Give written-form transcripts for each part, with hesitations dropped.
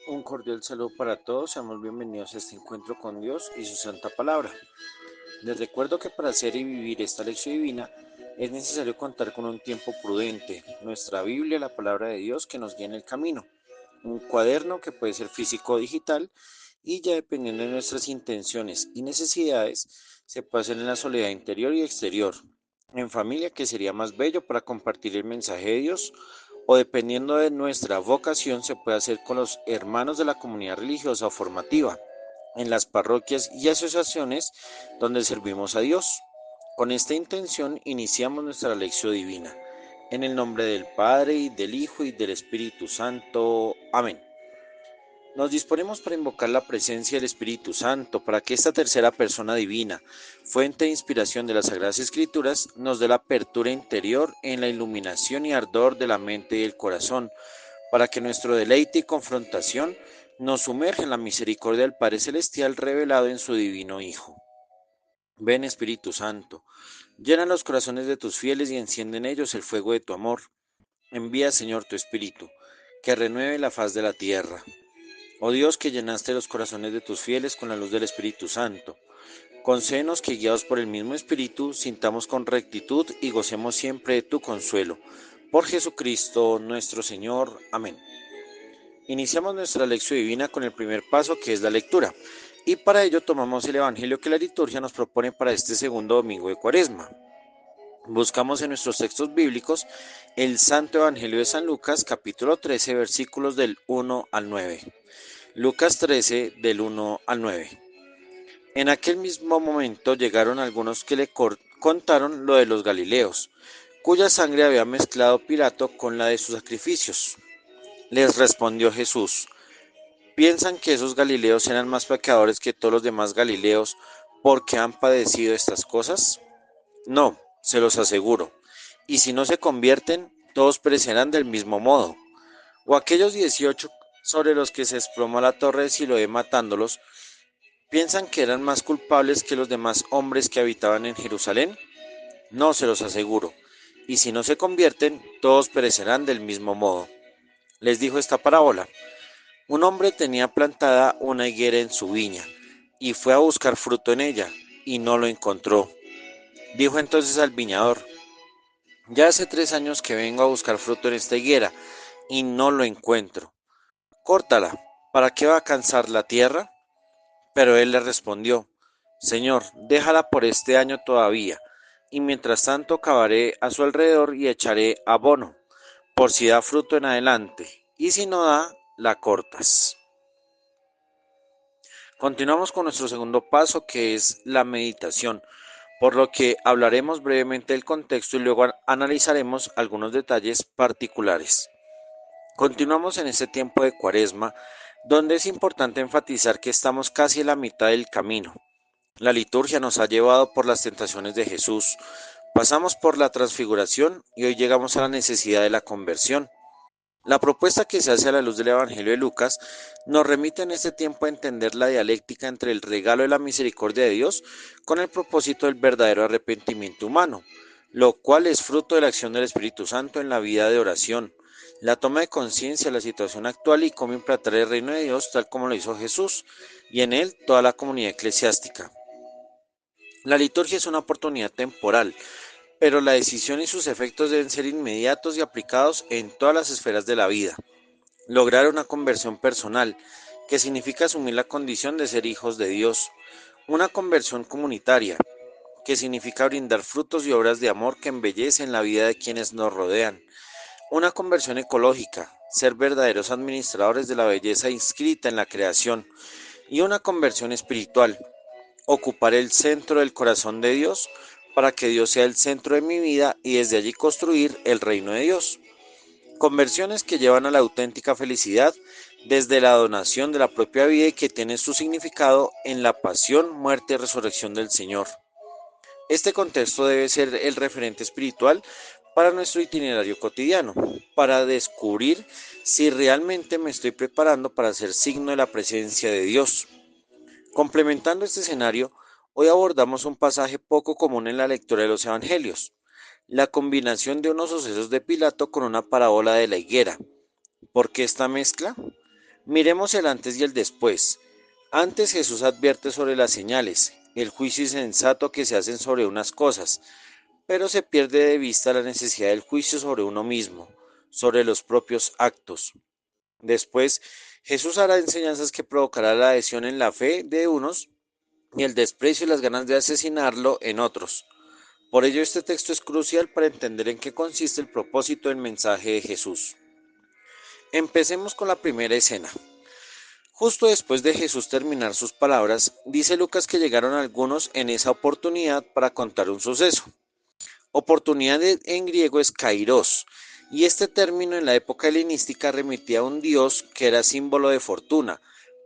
Un cordial saludo para todos, seamos bienvenidos a este encuentro con Dios y su santa palabra. Les recuerdo que para hacer y vivir esta lección divina es necesario contar con un tiempo prudente, nuestra Biblia, la palabra de Dios que nos guía en el camino, un cuaderno que puede ser físico o digital y ya dependiendo de nuestras intenciones y necesidades se puede hacer en la soledad interior y exterior, en familia que sería más bello para compartir el mensaje de Dios o dependiendo de nuestra vocación se puede hacer con los hermanos de la comunidad religiosa o formativa, en las parroquias y asociaciones donde servimos a Dios. Con esta intención iniciamos nuestra lección divina. En el nombre del Padre, y del Hijo, y del Espíritu Santo. Amén. Nos disponemos para invocar la presencia del Espíritu Santo, para que esta tercera persona divina, fuente de inspiración de las Sagradas Escrituras, nos dé la apertura interior en la iluminación y ardor de la mente y el corazón, para que nuestro deleite y confrontación nos sumerja en la misericordia del Padre Celestial revelado en su divino Hijo. Ven Espíritu Santo, llena los corazones de tus fieles y enciende en ellos el fuego de tu amor. Envía, Señor, tu Espíritu, que renueve la faz de la tierra. Oh Dios, que llenaste los corazones de tus fieles con la luz del Espíritu Santo, concédenos que guiados por el mismo Espíritu, sintamos con rectitud y gocemos siempre de tu consuelo. Por Jesucristo nuestro Señor. Amén. Iniciamos nuestra lección divina con el primer paso, que es la lectura, y para ello tomamos el Evangelio que la liturgia nos propone para este segundo domingo de Cuaresma. Buscamos en nuestros textos bíblicos el Santo Evangelio de San Lucas, capítulo 13, versículos del 1 al 9. Lucas 13, del 1 al 9. En aquel mismo momento llegaron algunos que le contaron lo de los Galileos, cuya sangre había mezclado Pilato con la de sus sacrificios. Les respondió Jesús: ¿Piensan que esos Galileos eran más pecadores que todos los demás Galileos porque han padecido estas cosas? No, se los aseguro. Y si no se convierten, todos perecerán del mismo modo. O aquellos 18 sobre los que se desplomó la torre de Siloé matándolos, ¿piensan que eran más culpables que los demás hombres que habitaban en Jerusalén? No, se los aseguro. Y si no se convierten, todos perecerán del mismo modo. Les dijo esta parábola. Un hombre tenía plantada una higuera en su viña, y fue a buscar fruto en ella, y no lo encontró. Dijo entonces al viñador: Ya hace 3 años que vengo a buscar fruto en esta higuera, y no lo encuentro. Córtala, ¿para qué va a cansar la tierra? Pero él le respondió: Señor, déjala por este año todavía, y mientras tanto cavaré a su alrededor y echaré abono, por si da fruto en adelante, y si no da, la cortas. Continuamos con nuestro segundo paso, que es la meditación, por lo que hablaremos brevemente del contexto y luego analizaremos algunos detalles particulares. Continuamos en este tiempo de Cuaresma, donde es importante enfatizar que estamos casi en la mitad del camino. La liturgia nos ha llevado por las tentaciones de Jesús, pasamos por la transfiguración y hoy llegamos a la necesidad de la conversión. La propuesta que se hace a la luz del Evangelio de Lucas nos remite en este tiempo a entender la dialéctica entre el regalo de la misericordia de Dios con el propósito del verdadero arrepentimiento humano, lo cual es fruto de la acción del Espíritu Santo en la vida de oración, la toma de conciencia de la situación actual y cómo implantar el reino de Dios tal como lo hizo Jesús y en él toda la comunidad eclesiástica. La liturgia es una oportunidad temporal, pero la decisión y sus efectos deben ser inmediatos y aplicados en todas las esferas de la vida. Lograr una conversión personal, que significa asumir la condición de ser hijos de Dios. Una conversión comunitaria, que significa brindar frutos y obras de amor que embellecen la vida de quienes nos rodean. Una conversión ecológica, ser verdaderos administradores de la belleza inscrita en la creación. Y una conversión espiritual, ocupar el centro del corazón de Dios para que Dios sea el centro de mi vida y desde allí construir el reino de Dios. Conversiones que llevan a la auténtica felicidad desde la donación de la propia vida y que tienen su significado en la pasión, muerte y resurrección del Señor. Este contexto debe ser el referente espiritual para nuestro itinerario cotidiano, para descubrir si realmente me estoy preparando para ser signo de la presencia de Dios. Complementando este escenario, hoy abordamos un pasaje poco común en la lectura de los Evangelios, la combinación de unos sucesos de Pilato con una parábola de la higuera. ¿Por qué esta mezcla? Miremos el antes y el después. Antes Jesús advierte sobre las señales, el juicio insensato que se hacen sobre unas cosas, pero se pierde de vista la necesidad del juicio sobre uno mismo, sobre los propios actos. Después, Jesús hará enseñanzas que provocará la adhesión en la fe de unos y el desprecio y las ganas de asesinarlo en otros. Por ello, este texto es crucial para entender en qué consiste el propósito del mensaje de Jesús. Empecemos con la primera escena. Justo después de Jesús terminar sus palabras, dice Lucas que llegaron algunos en esa oportunidad para contar un suceso. Oportunidad en griego es kairos, y este término en la época helenística remitía a un dios que era símbolo de fortuna,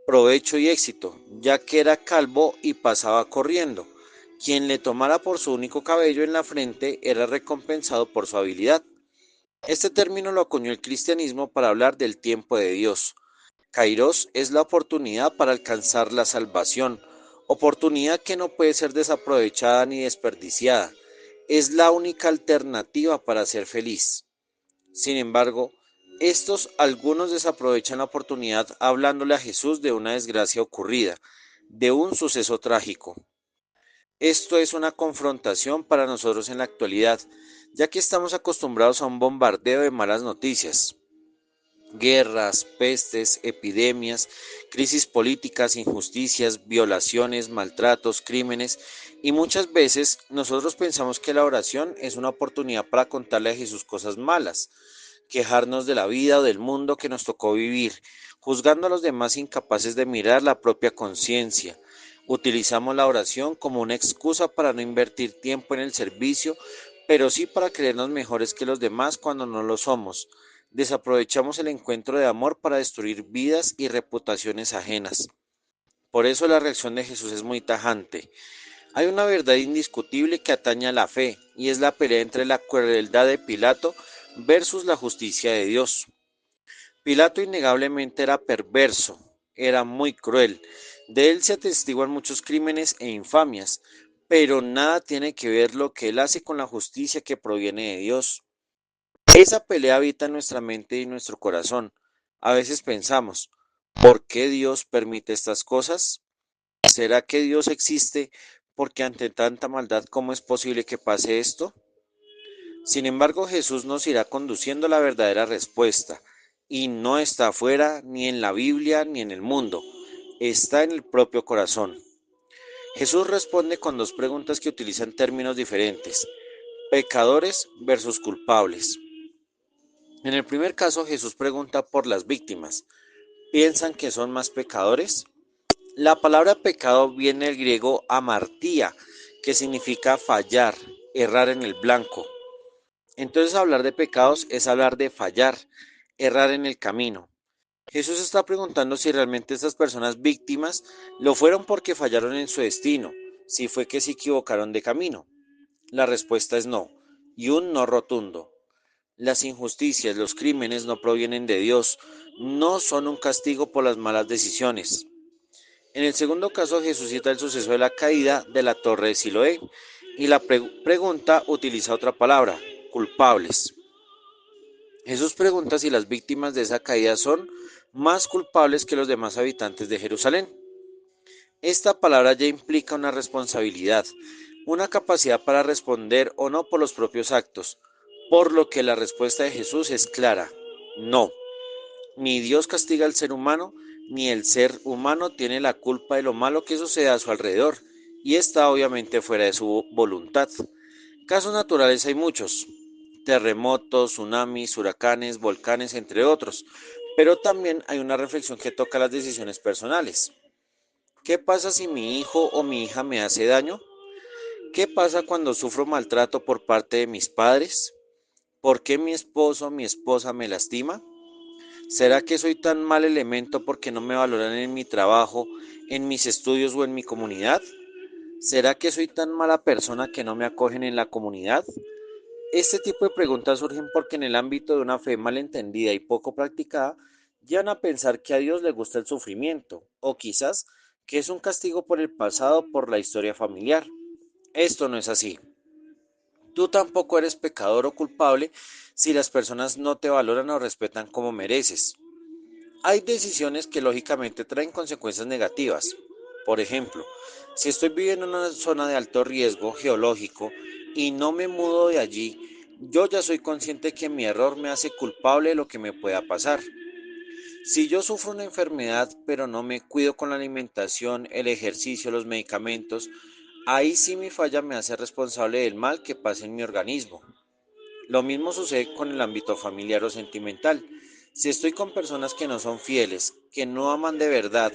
provecho y éxito, ya que era calvo y pasaba corriendo. Quien le tomara por su único cabello en la frente era recompensado por su habilidad. Este término lo acuñó el cristianismo para hablar del tiempo de Dios. Kairos es la oportunidad para alcanzar la salvación, oportunidad que no puede ser desaprovechada ni desperdiciada. Es la única alternativa para ser feliz. Sin embargo, estos algunos desaprovechan la oportunidad hablándole a Jesús de una desgracia ocurrida, de un suceso trágico. Esto es una confrontación para nosotros en la actualidad, ya que estamos acostumbrados a un bombardeo de malas noticias. Guerras, pestes, epidemias, crisis políticas, injusticias, violaciones, maltratos, crímenes, y muchas veces nosotros pensamos que la oración es una oportunidad para contarle a Jesús cosas malas, quejarnos de la vida o del mundo que nos tocó vivir, juzgando a los demás incapaces de mirar la propia conciencia. Utilizamos la oración como una excusa para no invertir tiempo en el servicio, pero sí para creernos mejores que los demás cuando no lo somos. Desaprovechamos el encuentro de amor para destruir vidas y reputaciones ajenas. Por eso la reacción de Jesús es muy tajante. Hay una verdad indiscutible que atañe a la fe, y es la pelea entre la crueldad de Pilato versus la justicia de Dios. Pilato innegablemente era perverso, era muy cruel. De él se atestiguan muchos crímenes e infamias, pero nada tiene que ver lo que él hace con la justicia que proviene de Dios. Esa pelea habita en nuestra mente y nuestro corazón. A veces pensamos, ¿por qué Dios permite estas cosas? ¿Será que Dios existe porque ante tanta maldad cómo es posible que pase esto? Sin embargo, Jesús nos irá conduciendo a la verdadera respuesta, y no está afuera, ni en la Biblia, ni en el mundo, está en el propio corazón. Jesús responde con dos preguntas que utilizan términos diferentes, pecadores versus culpables. En el primer caso, Jesús pregunta por las víctimas. ¿Piensan que son más pecadores? La palabra pecado viene del griego amartía, que significa fallar, errar en el blanco. Entonces hablar de pecados es hablar de fallar, errar en el camino. Jesús está preguntando si realmente estas personas víctimas lo fueron porque fallaron en su destino, si fue que se equivocaron de camino. La respuesta es no, y un no rotundo. Las injusticias, los crímenes no provienen de Dios, no son un castigo por las malas decisiones. En el segundo caso, Jesús cita el suceso de la caída de la torre de Siloé, y la pregunta utiliza otra palabra, culpables. Jesús pregunta si las víctimas de esa caída son más culpables que los demás habitantes de Jerusalén. Esta palabra ya implica una responsabilidad, una capacidad para responder o no por los propios actos, por lo que la respuesta de Jesús es clara, no. Ni Dios castiga al ser humano, ni el ser humano tiene la culpa de lo malo que sucede a su alrededor, y está obviamente fuera de su voluntad. Casos naturales hay muchos, terremotos, tsunamis, huracanes, volcanes, entre otros, pero también hay una reflexión que toca las decisiones personales. ¿Qué pasa si mi hijo o mi hija me hace daño? ¿Qué pasa cuando sufro maltrato por parte de mis padres? ¿Por qué mi esposo o mi esposa me lastima? ¿Será que soy tan mal elemento porque no me valoran en mi trabajo, en mis estudios o en mi comunidad? ¿Será que soy tan mala persona que no me acogen en la comunidad? Este tipo de preguntas surgen porque en el ámbito de una fe malentendida y poco practicada, llevan a pensar que a Dios le gusta el sufrimiento, o quizás que es un castigo por el pasado, por la historia familiar. Esto no es así. Tú tampoco eres pecador o culpable si las personas no te valoran o respetan como mereces. Hay decisiones que lógicamente traen consecuencias negativas. Por ejemplo, si estoy viviendo en una zona de alto riesgo geológico y no me mudo de allí, yo ya soy consciente que mi error me hace culpable de lo que me pueda pasar. Si yo sufro una enfermedad pero no me cuido con la alimentación, el ejercicio, los medicamentos, ahí sí mi falla me hace responsable del mal que pasa en mi organismo. Lo mismo sucede con el ámbito familiar o sentimental. Si estoy con personas que no son fieles, que no aman de verdad,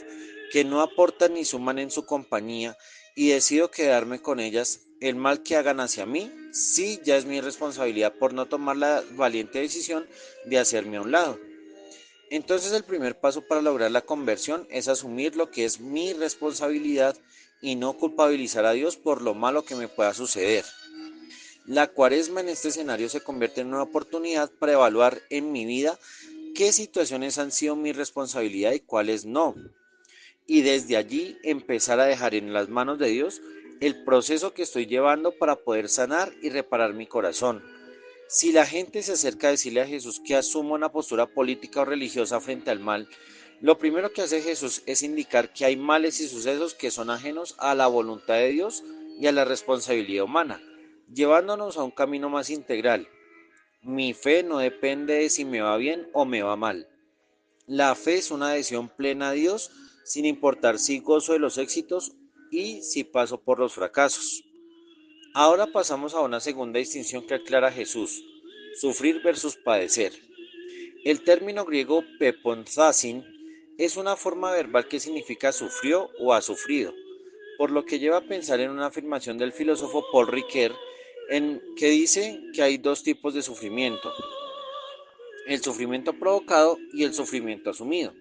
que no aportan ni suman en su compañía y decido quedarme con ellas, el mal que hagan hacia mí, sí ya es mi responsabilidad por no tomar la valiente decisión de hacerme a un lado. Entonces el primer paso para lograr la conversión es asumir lo que es mi responsabilidad y no culpabilizar a Dios por lo malo que me pueda suceder. La cuaresma en este escenario se convierte en una oportunidad para evaluar en mi vida qué situaciones han sido mi responsabilidad y cuáles no. Y desde allí empezar a dejar en las manos de Dios el proceso que estoy llevando para poder sanar y reparar mi corazón. Si la gente se acerca a decirle a Jesús que asuma una postura política o religiosa frente al mal, lo primero que hace Jesús es indicar que hay males y sucesos que son ajenos a la voluntad de Dios y a la responsabilidad humana, llevándonos a un camino más integral. Mi fe no depende de si me va bien o me va mal. La fe es una adhesión plena a Dios sin importar si gozo de los éxitos y si paso por los fracasos. Ahora pasamos a una segunda distinción que aclara Jesús: sufrir versus padecer. El término griego peponzasin es una forma verbal que significa sufrió o ha sufrido, por lo que lleva a pensar en una afirmación del filósofo Paul Ricoeur en que dice que hay dos tipos de sufrimiento: el sufrimiento provocado y el sufrimiento asumido.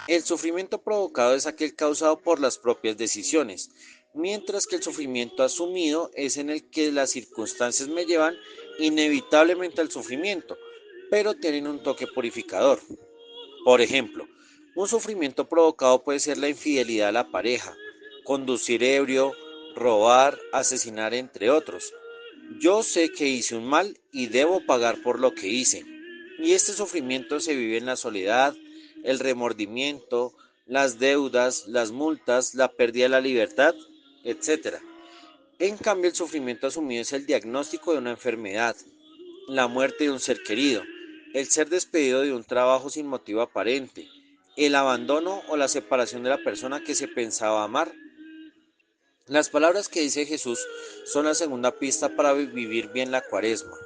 El sufrimiento provocado es aquel causado por las propias decisiones, mientras que el sufrimiento asumido es en el que las circunstancias me llevan inevitablemente al sufrimiento, pero tienen un toque purificador. Por ejemplo, un sufrimiento provocado puede ser la infidelidad a la pareja, conducir ebrio, robar, asesinar, entre otros. Yo sé que hice un mal y debo pagar por lo que hice. Y este sufrimiento se vive en la soledad, el remordimiento, las deudas, las multas, la pérdida de la libertad, etcétera. En cambio, el sufrimiento asumido es el diagnóstico de una enfermedad, la muerte de un ser querido, el ser despedido de un trabajo sin motivo aparente, el abandono o la separación de la persona que se pensaba amar. Las palabras que dice Jesús son la segunda pista para vivir bien la cuaresma: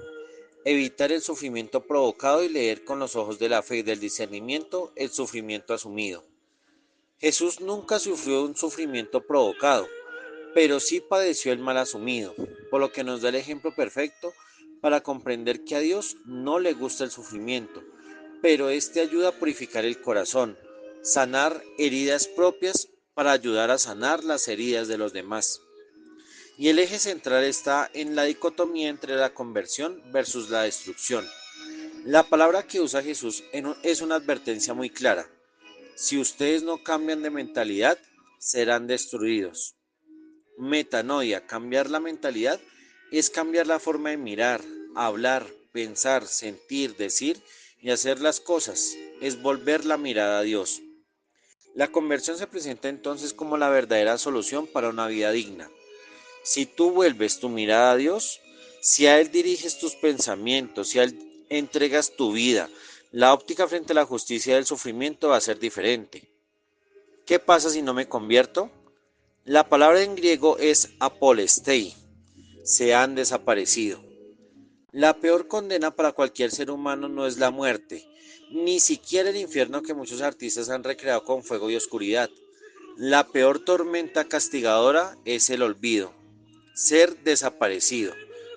evitar el sufrimiento provocado y leer con los ojos de la fe y del discernimiento el sufrimiento asumido. Jesús nunca sufrió un sufrimiento provocado, pero sí padeció el mal asumido, por lo que nos da el ejemplo perfecto para comprender que a Dios no le gusta el sufrimiento, pero este ayuda a purificar el corazón, sanar heridas propias para ayudar a sanar las heridas de los demás. Y el eje central está en la dicotomía entre la conversión versus la destrucción. La palabra que usa Jesús es una advertencia muy clara: si ustedes no cambian de mentalidad, serán destruidos. Metanoia, cambiar la mentalidad, es cambiar la forma de mirar, hablar, pensar, sentir, decir y hacer las cosas. Es volver la mirada a Dios. La conversión se presenta entonces como la verdadera solución para una vida digna. Si tú vuelves tu mirada a Dios, si a Él diriges tus pensamientos, si a Él entregas tu vida, la óptica frente a la justicia y el sufrimiento va a ser diferente. ¿Qué pasa si no me convierto? La palabra en griego es apolestei, se han desaparecido. La peor condena para cualquier ser humano no es la muerte, ni siquiera el infierno que muchos artistas han recreado con fuego y oscuridad. La peor tormenta castigadora es el olvido, ser desaparecido,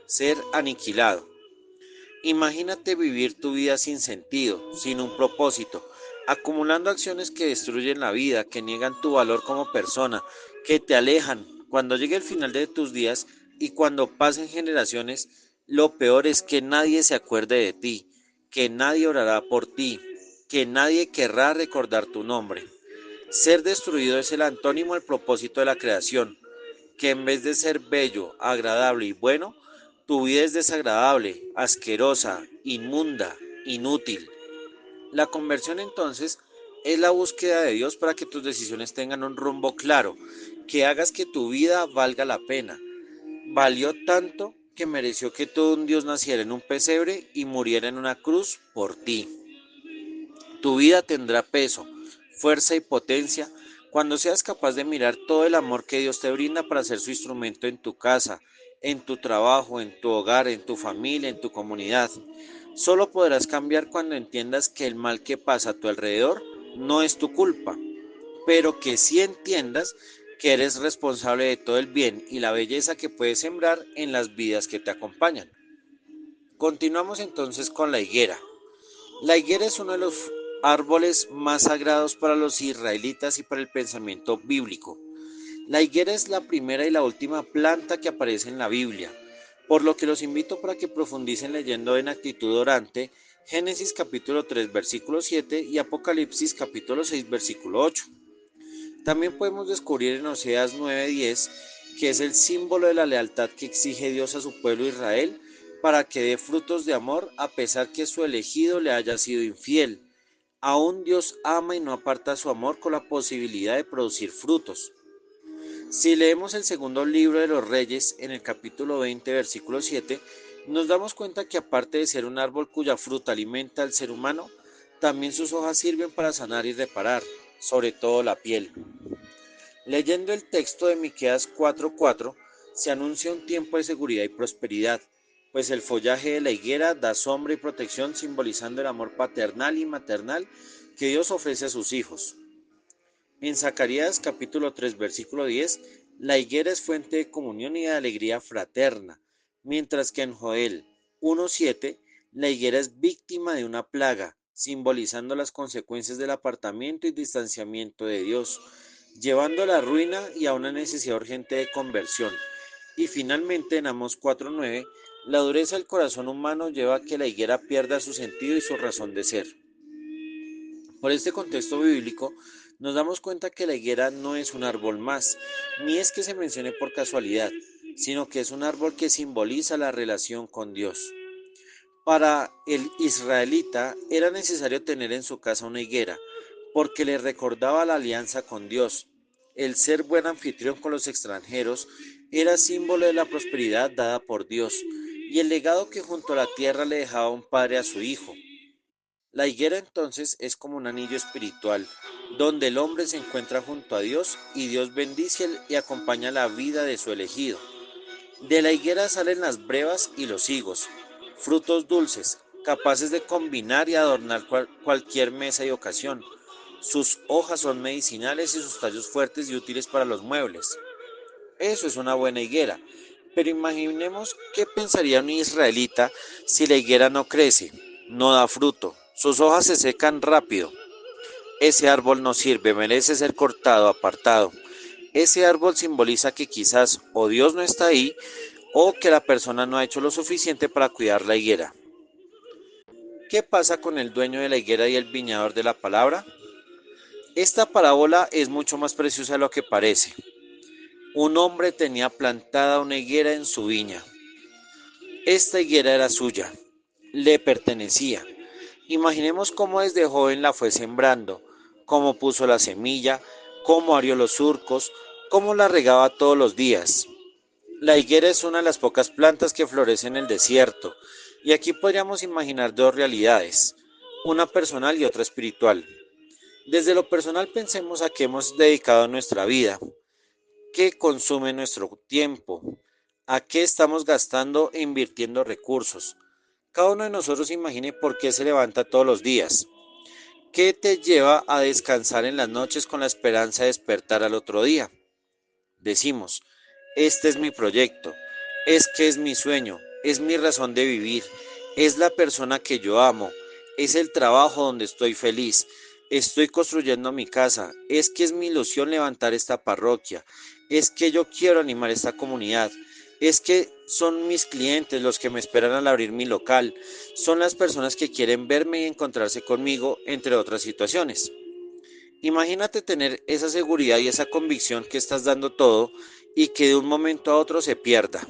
ser aniquilado. Imagínate vivir tu vida sin sentido, sin un propósito, acumulando acciones que destruyen la vida, que niegan tu valor como persona, que te alejan. Cuando llegue el final de tus días y cuando pasen generaciones, lo peor es que nadie se acuerde de ti, que nadie orará por ti, que nadie querrá recordar tu nombre. Ser destruido es el antónimo del propósito de la creación, que en vez de ser bello, agradable y bueno, tu vida es desagradable, asquerosa, inmunda, inútil. La conversión entonces es la búsqueda de Dios para que tus decisiones tengan un rumbo claro, que hagas que tu vida valga la pena. Valió tanto que mereció que todo un Dios naciera en un pesebre y muriera en una cruz por ti. Tu vida tendrá peso, fuerza y potencia cuando seas capaz de mirar todo el amor que Dios te brinda para ser su instrumento en tu casa, en tu trabajo, en tu hogar, en tu familia, en tu comunidad. Solo podrás cambiar cuando entiendas que el mal que pasa a tu alrededor no es tu culpa, pero que sí entiendas que eres responsable de todo el bien y la belleza que puedes sembrar en las vidas que te acompañan. Continuamos entonces con la higuera. La higuera es uno de los árboles más sagrados para los israelitas y para el pensamiento bíblico. La higuera es la primera y la última planta que aparece en la Biblia, por lo que los invito para que profundicen leyendo en actitud orante Génesis capítulo 3 versículo 7 y Apocalipsis capítulo 6 versículo 8. También podemos descubrir en Oseas 9:10 que es el símbolo de la lealtad que exige Dios a su pueblo Israel para que dé frutos de amor a pesar que su elegido le haya sido infiel. Aún Dios ama y no aparta su amor con la posibilidad de producir frutos. Si leemos el segundo libro de los Reyes, en el capítulo 20, versículo 7, nos damos cuenta que aparte de ser un árbol cuya fruta alimenta al ser humano, también sus hojas sirven para sanar y reparar, sobre todo la piel. Leyendo el texto de Miqueas 4:4, se anuncia un tiempo de seguridad y prosperidad, pues el follaje de la higuera da sombra y protección simbolizando el amor paternal y maternal que Dios ofrece a sus hijos. En Zacarías capítulo 3 versículo 10, la higuera es fuente de comunión y de alegría fraterna, mientras que en Joel 1:7, la higuera es víctima de una plaga, simbolizando las consecuencias del apartamiento y distanciamiento de Dios, llevando a la ruina y a una necesidad urgente de conversión. Y finalmente en Amós 4:9, la dureza del corazón humano lleva a que la higuera pierda su sentido y su razón de ser. Por este contexto bíblico, nos damos cuenta que la higuera no es un árbol más, ni es que se mencione por casualidad, sino que es un árbol que simboliza la relación con Dios. Para el israelita era necesario tener en su casa una higuera, porque le recordaba la alianza con Dios. El ser buen anfitrión con los extranjeros era símbolo de la prosperidad dada por Dios y el legado que junto a la tierra le dejaba un padre a su hijo. La higuera entonces es como un anillo espiritual, donde el hombre se encuentra junto a Dios y Dios bendice y acompaña la vida de su elegido. De la higuera salen las brevas y los higos, frutos dulces, capaces de combinar y adornar cualquier mesa y ocasión. Sus hojas son medicinales y sus tallos fuertes y útiles para los muebles. Eso es una buena higuera. Pero imaginemos qué pensaría un israelita si la higuera no crece, no da fruto, sus hojas se secan rápido. Ese árbol no sirve, merece ser cortado, apartado. Ese árbol simboliza que quizás o Dios no está ahí o que la persona no ha hecho lo suficiente para cuidar la higuera. ¿Qué pasa con el dueño de la higuera y el viñador de la palabra? Esta parábola es mucho más preciosa de lo que parece. Un hombre tenía plantada una higuera en su viña. Esta higuera era suya, le pertenecía. Imaginemos cómo desde joven la fue sembrando, cómo puso la semilla, cómo abrió los surcos, cómo la regaba todos los días. La higuera es una de las pocas plantas que florecen en el desierto, y aquí podríamos imaginar dos realidades, una personal y otra espiritual. Desde lo personal pensemos a qué hemos dedicado nuestra vida, qué consume nuestro tiempo, a qué estamos gastando e invirtiendo recursos. Cada uno de nosotros imagine por qué se levanta todos los días. ¿Qué te lleva a descansar en las noches con la esperanza de despertar al otro día? Decimos, este es mi proyecto, es que es mi sueño, es mi razón de vivir, es la persona que yo amo, es el trabajo donde estoy feliz, estoy construyendo mi casa, es que es mi ilusión levantar esta parroquia, es que yo quiero animar esta comunidad, es que son mis clientes los que me esperan al abrir mi local, son las personas que quieren verme y encontrarse conmigo, entre otras situaciones. Imagínate tener esa seguridad y esa convicción que estás dando todo y que de un momento a otro se pierda.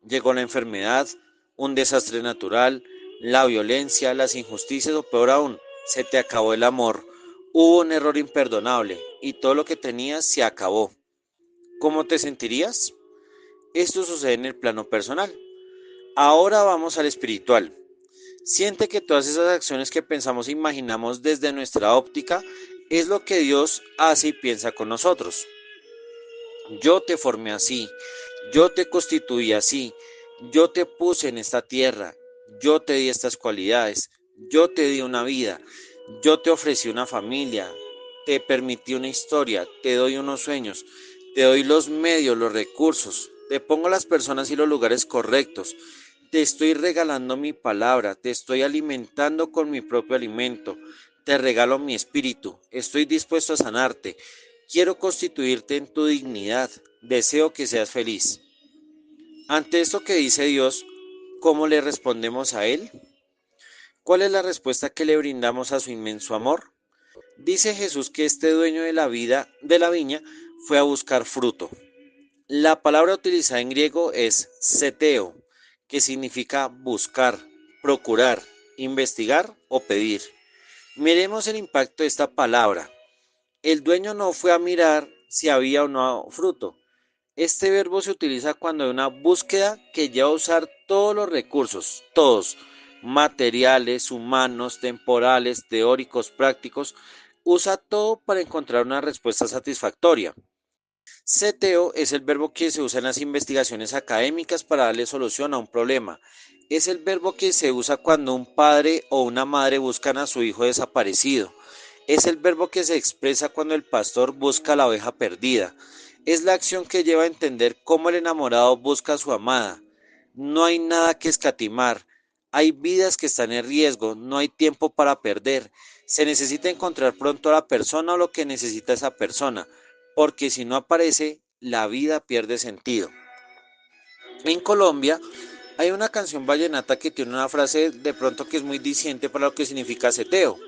Llegó la enfermedad, un desastre natural, la violencia, las injusticias o peor aún, se te acabó el amor, hubo un error imperdonable y todo lo que tenías se acabó. ¿Cómo te sentirías? Esto sucede en el plano personal. Ahora vamos al espiritual. Siente que todas esas acciones que pensamos e imaginamos desde nuestra óptica es lo que Dios hace y piensa con nosotros. Yo te formé así, yo te constituí así, yo te puse en esta tierra, yo te di estas cualidades, yo te di una vida, yo te ofrecí una familia, te permití una historia, te doy unos sueños, te doy los medios, los recursos, te pongo las personas y los lugares correctos, te estoy regalando mi palabra, te estoy alimentando con mi propio alimento, te regalo mi espíritu, estoy dispuesto a sanarte, quiero constituirte en tu dignidad, deseo que seas feliz. Ante esto que dice Dios, ¿cómo le respondemos a Él? ¿Cuál es la respuesta que le brindamos a su inmenso amor? Dice Jesús que este dueño de la vida, de la viña, fue a buscar fruto. La palabra utilizada en griego es seteo, que significa buscar, procurar, investigar o pedir. Miremos el impacto de esta palabra. El dueño no fue a mirar si había o no fruto. Este verbo se utiliza cuando hay una búsqueda que lleva a usar todos los recursos, todos, materiales, humanos, temporales, teóricos, prácticos, usa todo para encontrar una respuesta satisfactoria. Seteo es el verbo que se usa en las investigaciones académicas para darle solución a un problema. Es el verbo que se usa cuando un padre o una madre buscan a su hijo desaparecido. Es el verbo que se expresa cuando el pastor busca a la oveja perdida. Es la acción que lleva a entender cómo el enamorado busca a su amada. No hay nada que escatimar. Hay vidas que están en riesgo. No hay tiempo para perder. Se necesita encontrar pronto a la persona o lo que necesita esa persona, porque si no aparece, la vida pierde sentido. En Colombia hay una canción vallenata que tiene una frase de pronto que es muy diciente para lo que significa seteo.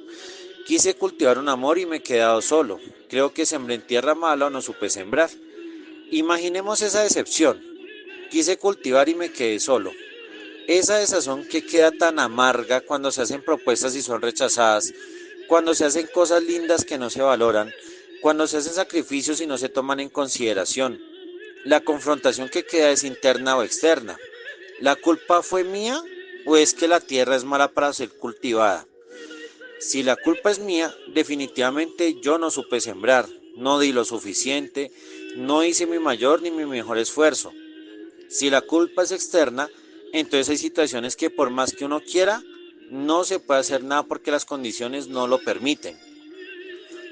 Quise cultivar un amor y me he quedado solo. Creo que sembré en tierra mala o no supe sembrar. Imaginemos esa decepción. Quise cultivar y me quedé solo. Esa desazón que queda tan amarga cuando se hacen propuestas y son rechazadas, cuando se hacen cosas lindas que no se valoran, cuando se hacen sacrificios y no se toman en consideración. La confrontación que queda es interna o externa. ¿La culpa fue mía o es que la tierra es mala para ser cultivada? Si la culpa es mía, definitivamente yo no supe sembrar, no di lo suficiente, no hice mi mayor ni mi mejor esfuerzo. Si la culpa es externa, entonces hay situaciones que por más que uno quiera, no se puede hacer nada porque las condiciones no lo permiten.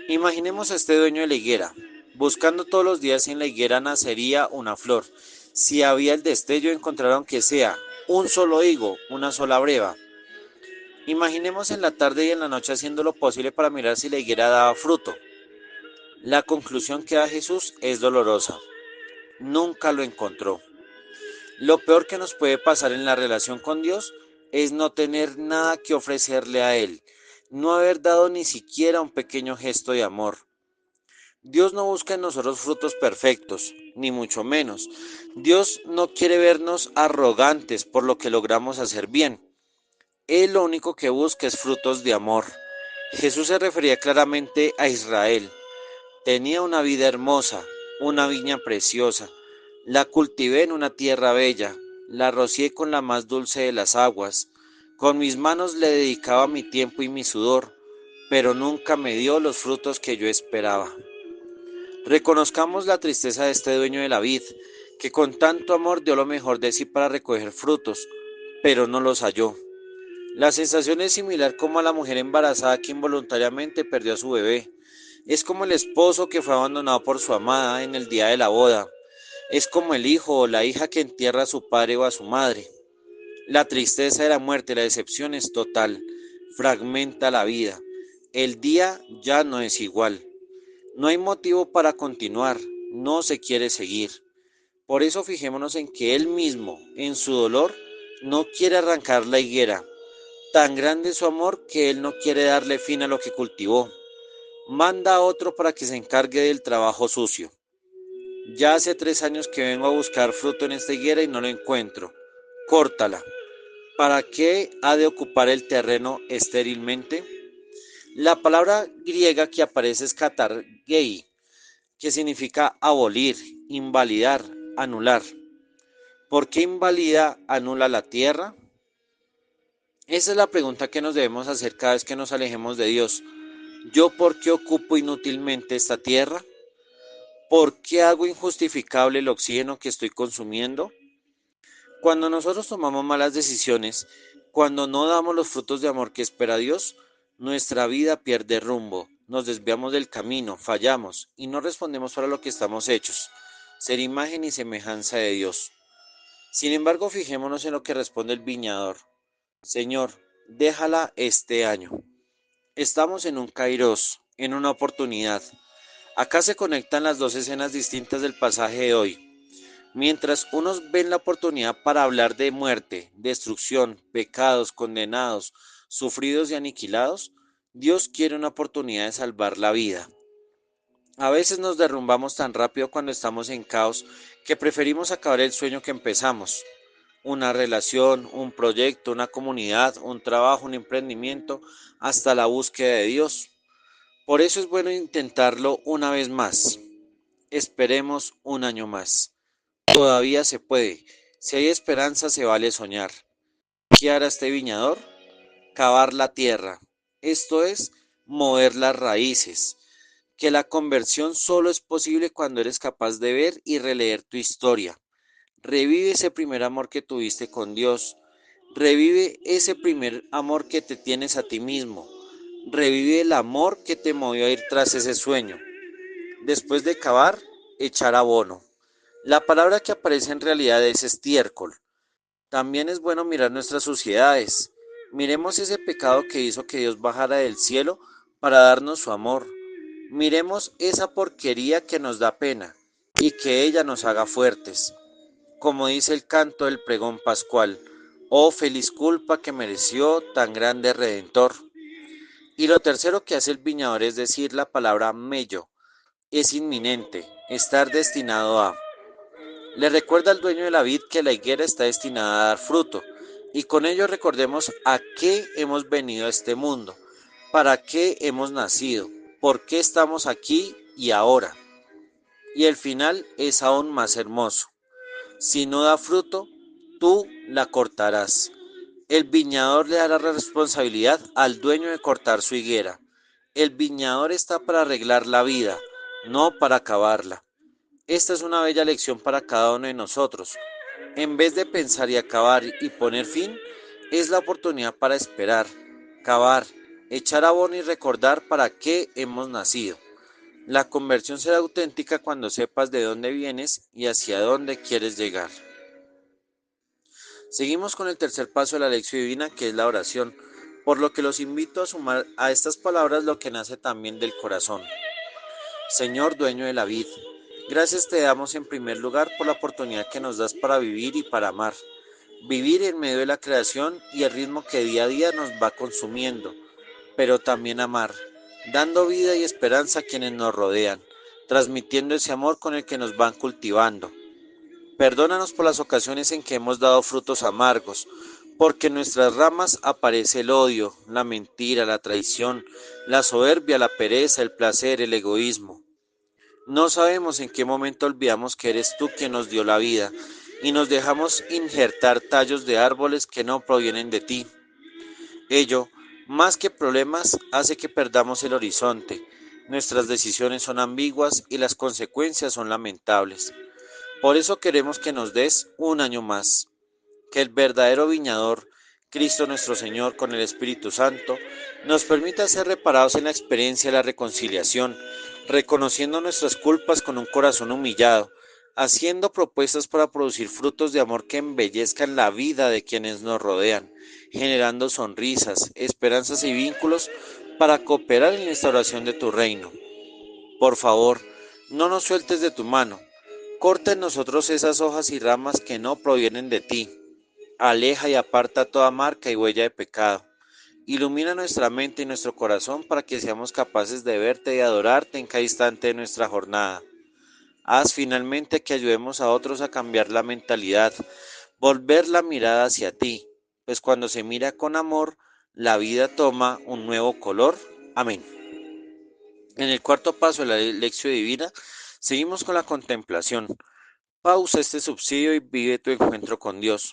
Imaginemos a este dueño de la higuera. Buscando todos los días si en la higuera nacería una flor. Si había el destello de encontrar aunque sea un solo higo, una sola breva. Imaginemos en la tarde y en la noche haciendo lo posible para mirar si la higuera daba fruto. La conclusión que da Jesús es dolorosa. Nunca lo encontró. Lo peor que nos puede pasar en la relación con Dios es no tener nada que ofrecerle a Él, no haber dado ni siquiera un pequeño gesto de amor. Dios no busca en nosotros frutos perfectos, ni mucho menos. Dios no quiere vernos arrogantes por lo que logramos hacer bien. Él lo único que busca es frutos de amor. Jesús se refería claramente a Israel. Tenía una vida hermosa, una viña preciosa. La cultivé en una tierra bella, la rocié con la más dulce de las aguas. Con mis manos le dedicaba mi tiempo y mi sudor, pero nunca me dio los frutos que yo esperaba. Reconozcamos la tristeza de este dueño de la vid, que con tanto amor dio lo mejor de sí para recoger frutos, pero no los halló. La sensación es similar como a la mujer embarazada que involuntariamente perdió a su bebé. Es como el esposo que fue abandonado por su amada en el día de la boda. Es como el hijo o la hija que entierra a su padre o a su madre. La tristeza de la muerte, la decepción es total, fragmenta la vida. El día ya no es igual. No hay motivo para continuar, no se quiere seguir. Por eso fijémonos en que Él mismo, en su dolor, no quiere arrancar la higuera. Tan grande es su amor que Él no quiere darle fin a lo que cultivó. Manda a otro para que se encargue del trabajo sucio. Ya hace 3 años que vengo a buscar fruto en esta higuera y no lo encuentro. Córtala. ¿Para qué ha de ocupar el terreno estérilmente? La palabra griega que aparece es katargei, que significa abolir, invalidar, anular. ¿Por qué invalida, anula la tierra? Esa es la pregunta que nos debemos hacer cada vez que nos alejemos de Dios. ¿Yo por qué ocupo inútilmente esta tierra? ¿Por qué hago injustificable el oxígeno que estoy consumiendo? Cuando nosotros tomamos malas decisiones, cuando no damos los frutos de amor que espera Dios, nuestra vida pierde rumbo, nos desviamos del camino, fallamos y no respondemos para lo que estamos hechos, ser imagen y semejanza de Dios. Sin embargo, fijémonos en lo que responde el viñador. Señor, déjala este año. Estamos en un kairos, en una oportunidad. Acá se conectan las dos escenas distintas del pasaje de hoy. Mientras unos ven la oportunidad para hablar de muerte, destrucción, pecados, condenados, sufridos y aniquilados, Dios quiere una oportunidad de salvar la vida. A veces nos derrumbamos tan rápido cuando estamos en caos que preferimos acabar el sueño que empezamos. Una relación, un proyecto, una comunidad, un trabajo, un emprendimiento, hasta la búsqueda de Dios. Por eso es bueno intentarlo una vez más. Esperemos un año más. Todavía se puede. Si hay esperanza, se vale soñar. ¿Qué hará este viñador? Cavar la tierra. Esto es, mover las raíces. Que la conversión solo es posible cuando eres capaz de ver y releer tu historia. Revive ese primer amor que tuviste con Dios. Revive ese primer amor que te tienes a ti mismo. Revive el amor que te movió a ir tras ese sueño. Después de cavar, echar abono. La palabra que aparece en realidad es estiércol. También es bueno mirar nuestras suciedades. Miremos ese pecado que hizo que Dios bajara del cielo para darnos su amor. Miremos esa porquería que nos da pena y que ella nos haga fuertes. Como dice el canto del pregón pascual, oh feliz culpa que mereció tan grande redentor. Y lo tercero que hace el viñador es decir la palabra mello, es inminente, estar destinado a. Le recuerda al dueño de la vid que la higuera está destinada a dar fruto, y con ello recordemos a qué hemos venido a este mundo, para qué hemos nacido, por qué estamos aquí y ahora. Y el final es aún más hermoso. Si no da fruto, tú la cortarás. El viñador le da la responsabilidad al dueño de cortar su higuera. El viñador está para arreglar la vida, no para acabarla. Esta es una bella lección para cada uno de nosotros. En vez de pensar y acabar y poner fin, es la oportunidad para esperar, cavar, echar abono y recordar para qué hemos nacido. La conversión será auténtica cuando sepas de dónde vienes y hacia dónde quieres llegar. Seguimos con el tercer paso de la lección divina, que es la oración, por lo que los invito a sumar a estas palabras lo que nace también del corazón. Señor dueño de la vid, gracias te damos en primer lugar por la oportunidad que nos das para vivir y para amar. Vivir en medio de la creación y el ritmo que día a día nos va consumiendo, pero también amar, dando vida y esperanza a quienes nos rodean, transmitiendo ese amor con el que nos van cultivando. Perdónanos por las ocasiones en que hemos dado frutos amargos, porque en nuestras ramas aparece el odio, la mentira, la traición, la soberbia, la pereza, el placer, el egoísmo. No sabemos en qué momento olvidamos que eres tú quien nos dio la vida y nos dejamos injertar tallos de árboles que no provienen de ti. Ello, más que problemas, hace que perdamos el horizonte. Nuestras decisiones son ambiguas y las consecuencias son lamentables. Por eso queremos que nos des un año más, que el verdadero viñador, Cristo nuestro Señor con el Espíritu Santo, nos permita ser reparados en la experiencia de la reconciliación, reconociendo nuestras culpas con un corazón humillado, haciendo propuestas para producir frutos de amor que embellezcan la vida de quienes nos rodean, generando sonrisas, esperanzas y vínculos para cooperar en la instauración de tu reino. Por favor, no nos sueltes de tu mano. Corta en nosotros esas hojas y ramas que no provienen de ti. Aleja y aparta toda marca y huella de pecado. Ilumina nuestra mente y nuestro corazón para que seamos capaces de verte y adorarte en cada instante de nuestra jornada. Haz finalmente que ayudemos a otros a cambiar la mentalidad, volver la mirada hacia ti, pues cuando se mira con amor, la vida toma un nuevo color Amén. En el cuarto paso de la lección divina, seguimos con la contemplación. Pausa este subsidio y vive tu encuentro con Dios.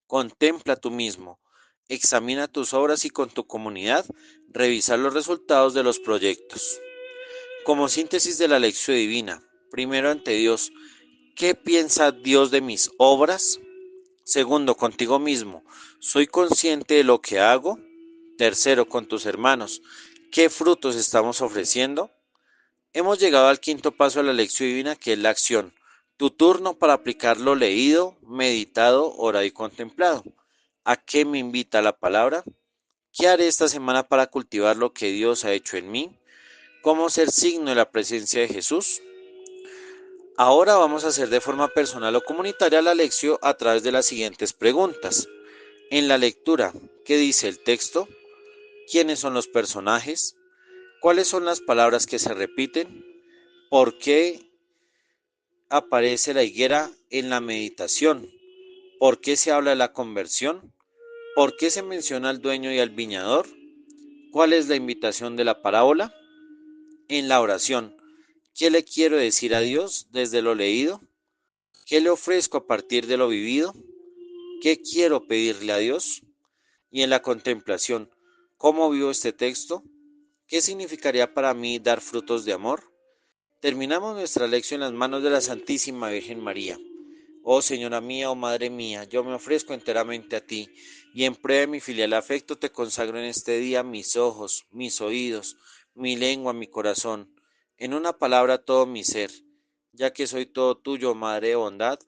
Contempla tú mismo. Examina tus obras y con tu comunidad revisa los resultados de los proyectos. Como síntesis de la lección divina, primero ante Dios, ¿qué piensa Dios de mis obras? Segundo, contigo mismo, ¿soy consciente de lo que hago? Tercero, con tus hermanos, ¿qué frutos estamos ofreciendo? Hemos llegado al quinto paso de la lección divina, que es la acción. Tu turno para aplicar lo leído, meditado, orado y contemplado. ¿A qué me invita la palabra? ¿Qué haré esta semana para cultivar lo que Dios ha hecho en mí? ¿Cómo ser signo de la presencia de Jesús? Ahora vamos a hacer de forma personal o comunitaria la lección a través de las siguientes preguntas. En la lectura, ¿qué dice el texto? ¿Quiénes son los personajes? ¿Cuáles son las palabras que se repiten? ¿Por qué aparece la higuera en la meditación? ¿Por qué se habla de la conversión? ¿Por qué se menciona al dueño y al viñador? ¿Cuál es la invitación de la parábola? En la oración, ¿qué le quiero decir a Dios desde lo leído? ¿Qué le ofrezco a partir de lo vivido? ¿Qué quiero pedirle a Dios? Y en la contemplación, ¿cómo vivo este texto? ¿Qué significaría para mí dar frutos de amor? Terminamos nuestra lección en las manos de la Santísima Virgen María. Oh Señora mía, oh Madre mía, yo me ofrezco enteramente a ti, y en prueba de mi filial afecto te consagro en este día mis ojos, mis oídos, mi lengua, mi corazón, en una palabra todo mi ser, ya que soy todo tuyo, Madre de bondad,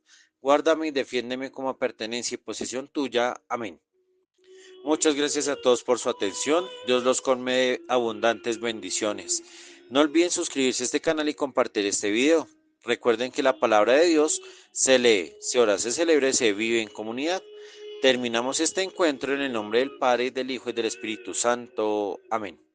guárdame y defiéndeme como pertenencia y posesión tuya. Amén. Muchas gracias a todos por su atención. Dios los colme de abundantes bendiciones. No olviden suscribirse a este canal y compartir este video. Recuerden que la palabra de Dios se lee, se ora, se celebra y se vive en comunidad. Terminamos este encuentro en el nombre del Padre, del Hijo y del Espíritu Santo. Amén.